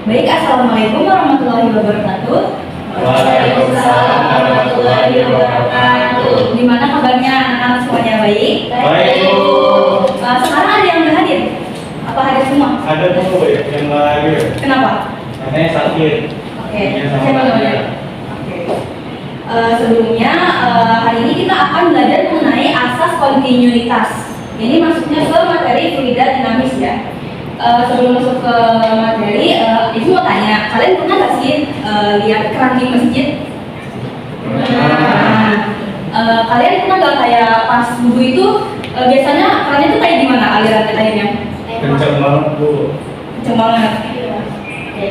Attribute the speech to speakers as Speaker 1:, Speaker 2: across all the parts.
Speaker 1: Baik, assalamualaikum warahmatullahi wabarakatuh.
Speaker 2: Waalaikumsalam warahmatullahi wabarakatuh.
Speaker 1: Gimana kabarnya anak-anak semuanya, baik?
Speaker 2: Baik, Bu.
Speaker 1: Sekarang ada yang nggak hadir? Apa hadir semua?
Speaker 2: Ada tuh yang lagi.
Speaker 1: Kenapa?
Speaker 2: Katanya sakit.
Speaker 1: Oke,
Speaker 2: Iya, sama
Speaker 1: siapa namanya?
Speaker 2: saya.
Speaker 1: Oke. Sebelumnya hari ini kita akan belajar mengenai asas kontinuitas. Ini masuknya ke materi fluida dinamis ya. Sebelum masuk ke materi, Ibu mau tanya, kalian pernah nggak sih lihat keran di masjid? Kalian pernah nggak kayak pas wudhu itu biasanya kerannya itu kayak gimana aliran airnya?
Speaker 2: Kencang banget, Bu.
Speaker 1: Kenceng banget. Oke.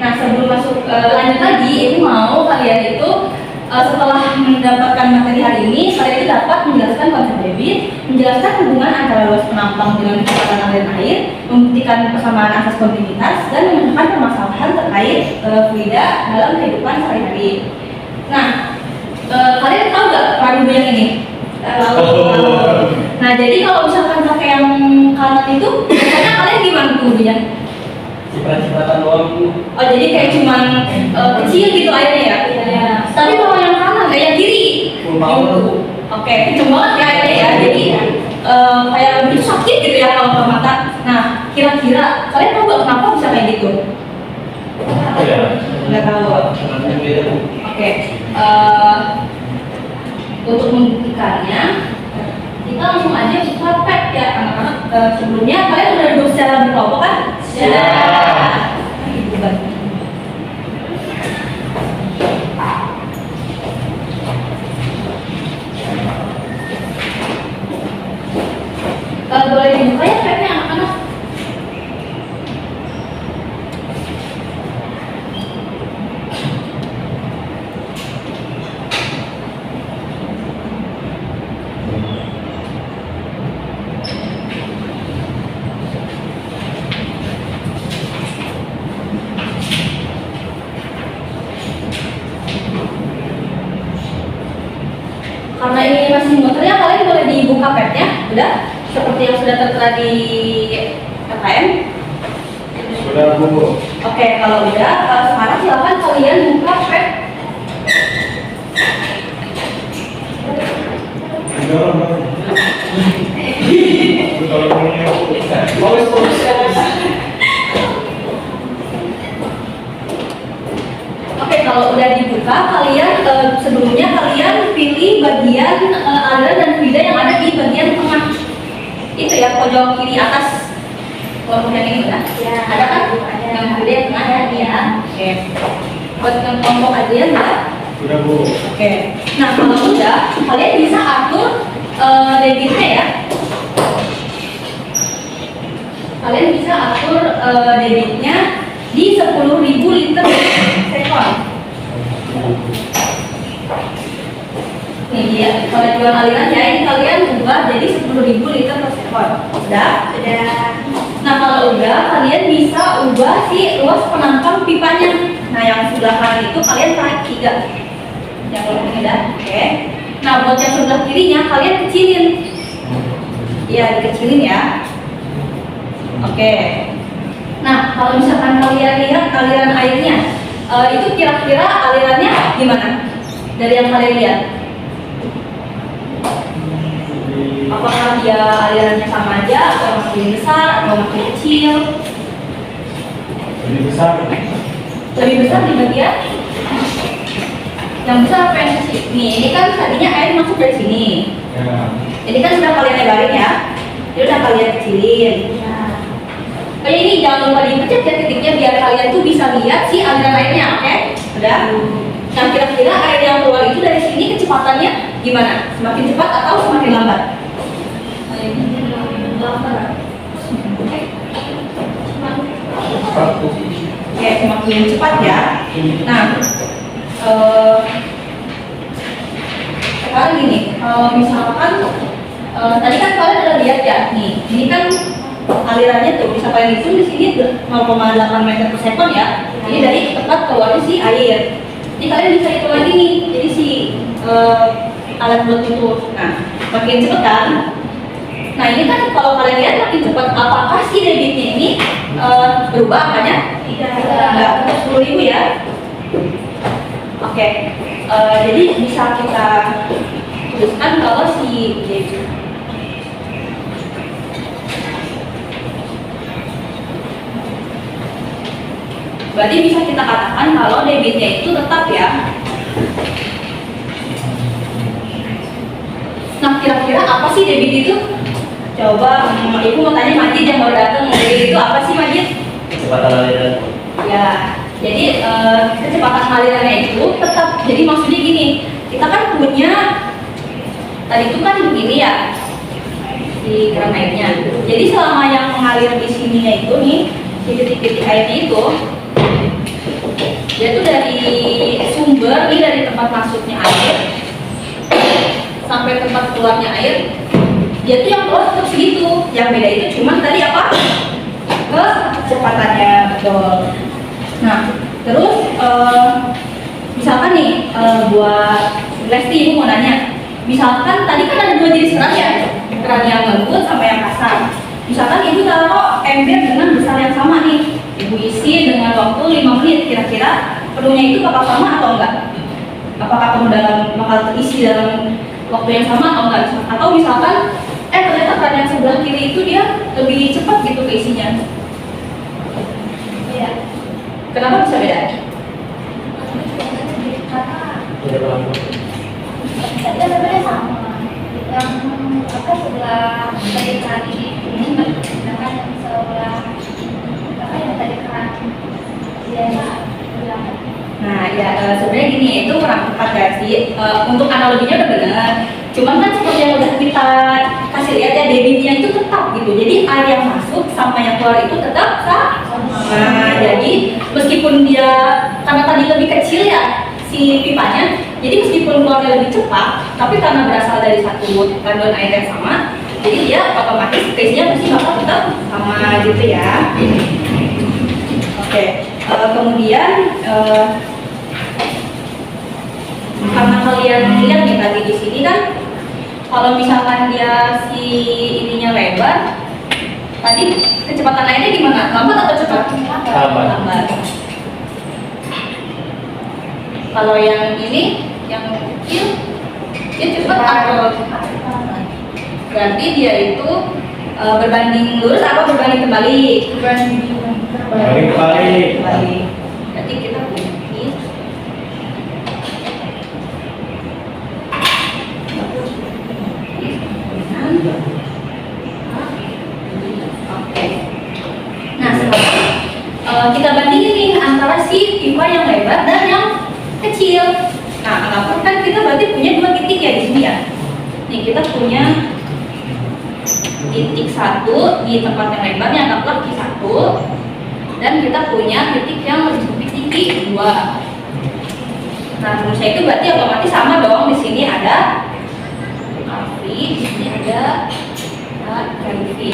Speaker 1: Nah, sebelum masuk lanjut lagi, Ibu mau kalian itu setelah mendapatkan materi hari ini, kalian itu dapat menjelaskan konsep debit, menjelaskan hubungan antara luas penampang dengan kecepatan aliran air, membuktikan persamaan asas kontinuitas, dan menemukan permasalahan terkait fluida dalam kehidupan sehari-hari. Nah, kalian tahu nggak peran wudhu yang ini? Tahu. Nah, jadi kalau misalkan pakai yang kanan itu, biasanya kalian gimana wudhunya?
Speaker 2: Cipratan doang, Bu.
Speaker 1: Oh, jadi kayak cuman kecil gitu airnya ya? Iya. Tapi kalau yang kanan, kayak yang kiri?
Speaker 2: Full power, Bu.
Speaker 1: Oke, kenceng banget ya airnya ya. Jadi kayak lebih sakit gitu ya kalau ke mata. Nah, kira-kira kalian tahu nggak kenapa bisa kayak gitu?
Speaker 2: Iya.
Speaker 1: Nggak tahu.
Speaker 2: Namanya beda, Bu.
Speaker 1: Oke. Untuk membuktikannya, kita langsung aja buka pet ya anak-anak. Sebelumnya kalian udah duduk secara berkelompok kan?
Speaker 2: Sudah.
Speaker 1: Boleh dibuka ya petnya anak-anak? Karena ini masih muternya, kalian boleh dibuka petnya, udah seperti yang sudah tertera di KKM.
Speaker 2: Sudah, Bu.
Speaker 1: Oke, kalau udah, sekarang silakan kalian buka pet.
Speaker 2: Dorong, dorong. Kalau punya, Bu. Bagus.
Speaker 1: Oke, kalau udah dibuka, kalian sebelumnya kalian pilih bagian aliran dan fluida yang ada di bagian tengah. Itu ya, pojok kiri atas. Kelompok yang ini udah? Ya. Ada kan? Yang fluida yang tengah ya, ya. Oke. Buat yang kelompok aja ya.
Speaker 2: Sudah, Bu.
Speaker 1: Oke. Nah, kalau udah, kalian bisa atur debitnya ya. Kalian bisa atur debitnya di 10.000 liter sekon. Nih dia, pengajuan aliran ya, ini kalian ubah jadi 10.000 liter per sekon. Sudah? Sudah. Nah, kalau udah, kalian bisa ubah si luas penampang pipanya. Nah, yang sebelah kanan itu kalian tarik 3. Yang ini dah, oke. Nah, buat yang sebelah kirinya kalian kecilin. Iya, dikecilin ya. Oke. Nah, kalau misalkan kalian lihat aliran airnya, itu kira-kira alirannya gimana? Dari yang kalian lihat? Apakah dia alirannya sama aja, atau makin besar, atau makin kecil?
Speaker 2: Lebih besar.
Speaker 1: Lebih besar di bagian yang besar apa yang kecil? Nih, ini kan tadinya air masuk dari sini.
Speaker 2: Ya.
Speaker 1: Ini kan sudah kalian lebarin ya. Ini udah kalian kecilin. Kayak ini jangan lupa dipencet ya titiknya biar kalian tuh bisa lihat si aliran airnya, oke? Udah? Nah, kira-kira air yang keluar itu dari sini kecepatannya gimana? Semakin cepat atau semakin lambat? Lambat. Oke, semakin cepat ya. Nah, sekarang gini, kalau misalkan tadi kan kalian udah lihat ya, nih, ini kan alirannya tuh bisa kalian hitung di sini 0,8 meter per sekon ya. Ini dari tempat keluarnya si air. Jadi kalian bisa hitung lagi nih. Jadi si alat buat itu. Nah, makin cepet kan? Nah, ini kan kalau kalian lihat makin cepat. Apakah si debitnya ini berubah angkanya? Enggak, 10.000 ya. Oke, jadi bisa kita tuliskan kalau si debit berarti bisa kita katakan kalau debitnya itu tetap ya. Nah, kira-kira apa sih debit itu? Coba, Ibu mau tanya Majid yang baru datang, debit itu apa sih Majid?
Speaker 3: Kecepatan aliran.
Speaker 1: Ya, jadi kecepatan alirannya itu tetap. Jadi maksudnya gini, kita kan punya tadi itu kan begini ya si keran airnya. Jadi selama yang mengalir di sininya itu nih, di titik-titik airnya itu, dia tuh dari sumber nih, dari tempat masuknya air sampai tempat keluarnya air, dia tuh yang keluar tetap segitu. Yang beda itu cuma tadi apa? Kecepatannya, betul. Nah, terus misalkan nih buat Lesti, Ibu mau nanya, misalkan tadi kan ada dua jenis keran ya, keran yang lembut sama yang kasar. Misalkan Ibu taruh ember dengan besar yang sama nih, Ibu isi dengan waktu 5 menit, kira-kira penuhnya itu bakal sama atau enggak? Apakah penuh bakal terisi dalam waktu yang sama atau enggak? Atau misalkan ternyata keran yang sebelah kiri itu dia lebih cepat gitu keisinya. Iya. Kenapa bisa beda?
Speaker 3: Tidak berlaku.
Speaker 4: Sebenarnya sama. Yang apa sebelah tadi keran ini, sedangkan yang sebelah apa yang tadi keran biasa.
Speaker 1: Nah, ya sebenarnya gini, itu kurang tepat ya sih. Untuk analoginya udah benar. Cuman kan seperti yang udah kita kasih lihat ya, debitnya itu tetap gitu. Jadi air yang masuk sama yang keluar itu tetap sama. Nah, jadi meskipun dia karena tadi lebih kecil ya si pipanya, jadi meskipun keluarnya lebih cepat, tapi karena berasal dari satu kandungan air yang sama, jadi dia otomatis keisinya pasti bakal tetap sama gitu ya. Oke, kemudian karena kalian lihat nih tadi di sini kan, kalau misalkan dia si ininya lebar, tadi kecepatan airnya gimana? Lambat atau cepat? Lambat. Kalau yang ini, yang kecil, dia cepat atau berarti dia itu berbanding lurus apa berbanding terbalik?
Speaker 2: Balik balik.
Speaker 1: Terbalik. Berarti kita punya ini. Oke. Nah, sekarang kita bandingin nih antara si pipa yang lebar dan yang kecil. Nah, kenapa kan kita berarti punya dua titik ya di sini ya. Nih kita punya titik satu di tempat yang lebarnya, anggaplah Q1, dan kita punya titik yang lebih tinggi 2. Nah, rumusnya itu berarti otomatis sama dong. Di sini ada Alfi, di sini ada Alfi.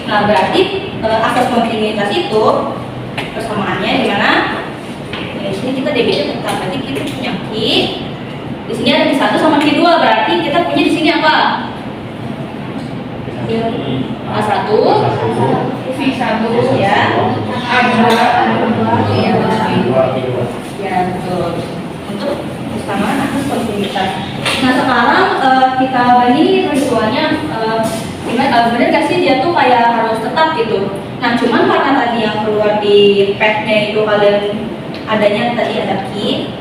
Speaker 1: Nah, berarti asas kontinuitas itu persamaannya di mana? Di sini kita debitnya tetap, berarti kita punya Q. Di sini ada Q1 sama Q2, berarti kita punya di sini apa? A1, V1 ya, A2, ya betul. Untuk kesamaan asas kontinuitas. Nah, sekarang kita bandingin peristiwanya. Bener gak sih dia tuh kayak harus tetap gitu. Nah, cuman karena tadi yang keluar di pad-nya itu kalian adanya tadi ada key.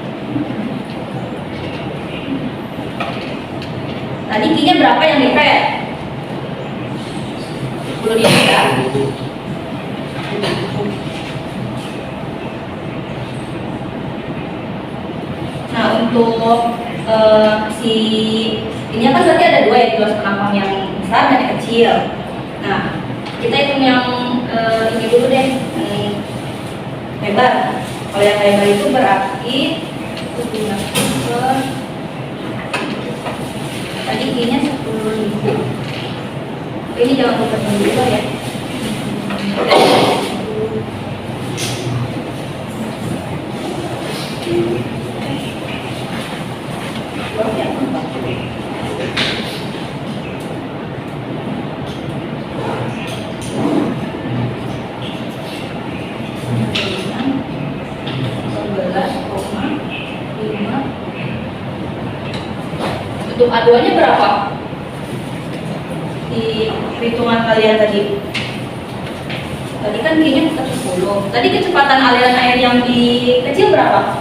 Speaker 1: Tadi key-nya berapa yang di pad? 10 ya. Nah, untuk si ini kan berarti ada dua ya, gelas penampang yang besar dan yang kecil. Nah, kita hitung yang ini dulu deh, lebar. Kalau yang lebar itu berarti tadi kayaknya 10.000. Ini jangan lupa dulu ya. Untuk A2-nya berapa? Di perhitungan kalian tadi. Tadi kan G-nya 10. Tadi kecepatan aliran air yang di kecil berapa?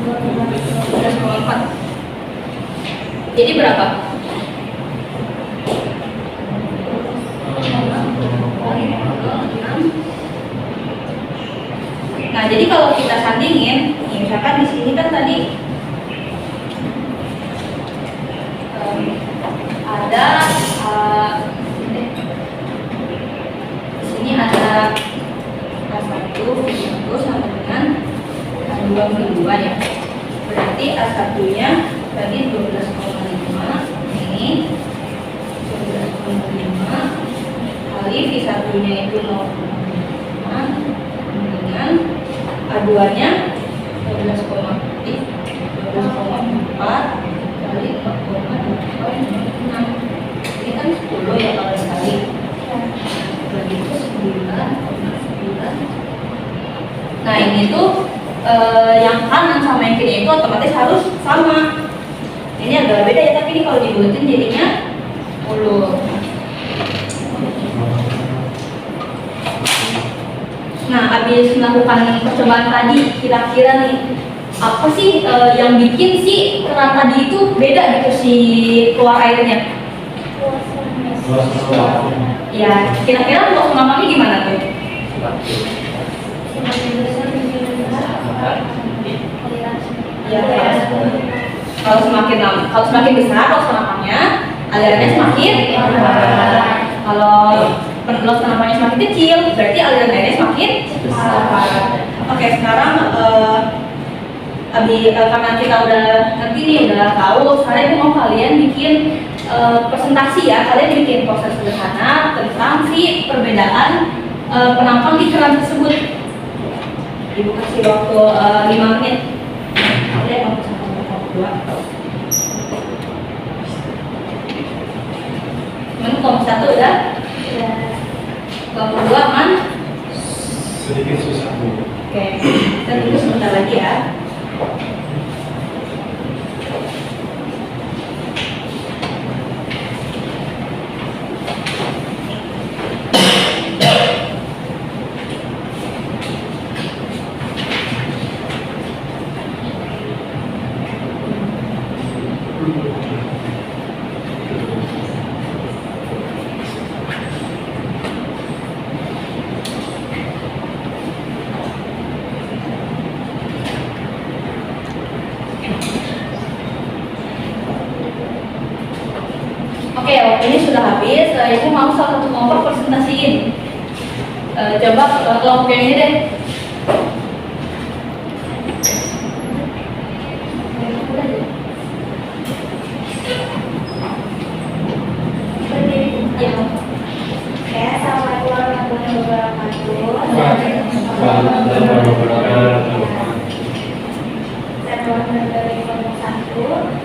Speaker 1: 12,4. Jadi berapa? Nah, jadi kalau kita sandingin, misalkan di sini kan tadi ada di sini ada A1 itu sama dengan A2 ya. Berarti A1-nya tadi 12,5, ini 12,5 kali V1-nya itu 0,5 dengan A2-nya 12,4 kali 4,2,6. Ini kan 10 ya kalau sekali. Berarti itu 9,9. Nah ini tuh yang kanan sama yang kiri itu otomatis harus sama. Ini agak beda ya, tapi ini kalau dibuletin jadinya 10. Nah, habis melakukan percobaan tadi, kira-kira nih apa sih yang bikin si keran tadi itu beda gitu si keluar airnya? Ya, kira-kira untuk pengamalannya gimana tuh? Ya, kalau semakin besar kalau senapannya, alirannya semakin besar. Kalau penuh senapannya semakin kecil, berarti aliran airnya semakin besar. Oke, sekarang karena kita udah nanti nih udah tahu, sekarang mau kalian bikin presentasi ya, kalian bikin proses sederhana tentang si perbedaan penampang di keran tersebut. Ibu kasih waktu 5 menit. Kalian mau kelompok 1 udah? Kelompok 2 man?
Speaker 2: Sedikit susah Bu.
Speaker 1: Oke, kita tunggu sebentar lagi ya. Oke, waktunya sudah habis. Ibu mau salah satu kelompok presentasiin. Coba kelompok yang ini deh. Ya.
Speaker 4: Assalamualaikum warahmatullahi wabarakatuh. Saya Tuhan dari kelompok 1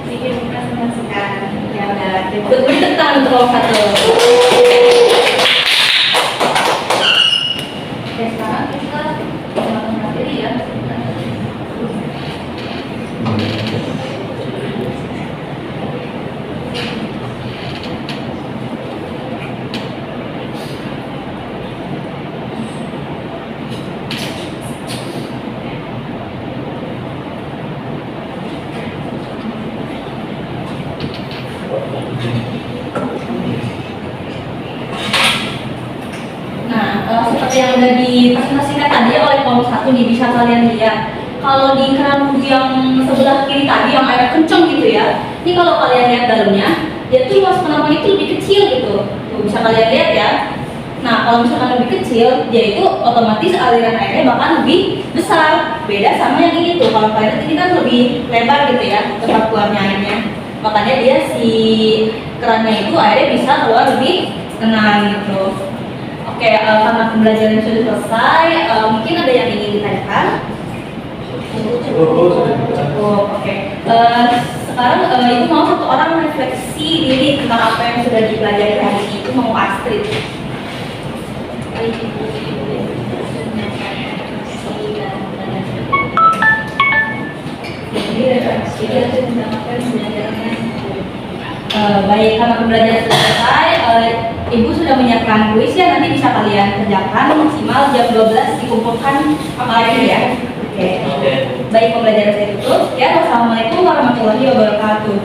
Speaker 4: bikin presentasikan.
Speaker 1: Ya udah, beri tepuk tangan untuk kelompok 1. Oke, sekarang kita melakukan materi ya. Seperti yang udah dipresentasikan tadi oleh kelompok 1 nih, bisa kalian lihat kalau di keran yang sebelah kiri tadi yang air kenceng gitu ya, ini kalau kalian lihat dalamnya dia tuh luas penampang itu lebih kecil gitu. Tuh, bisa kalian lihat ya. Nah, kalau misalkan lebih kecil, dia itu otomatis aliran airnya bakal lebih besar. Beda sama yang ini tuh, kalau kalian lihat ini kan lebih lebar gitu ya tempat keluarnya airnya. Makanya dia si kerannya itu airnya bisa keluar lebih tenang gitu. Oke, karena pembelajaran sudah selesai, mungkin ada yang ingin ditanyakan? Cukup, oke. Sekarang Ibu mau satu orang refleksi diri tentang apa yang sudah dipelajari hari ini. Itu mau Astrid. Jadi nanti mendapatkan pembelajarannya. Baik, karena pembelajaran sudah selesai, Ibu sudah menyiapkan kuis ya, nanti bisa kalian kerjakan maksimal jam 12 dikumpulkan lagi ya. Oke.
Speaker 3: Oke.
Speaker 1: Baik, pembelajaran saya tutup. Ya, wassalamualaikum warahmatullahi wabarakatuh.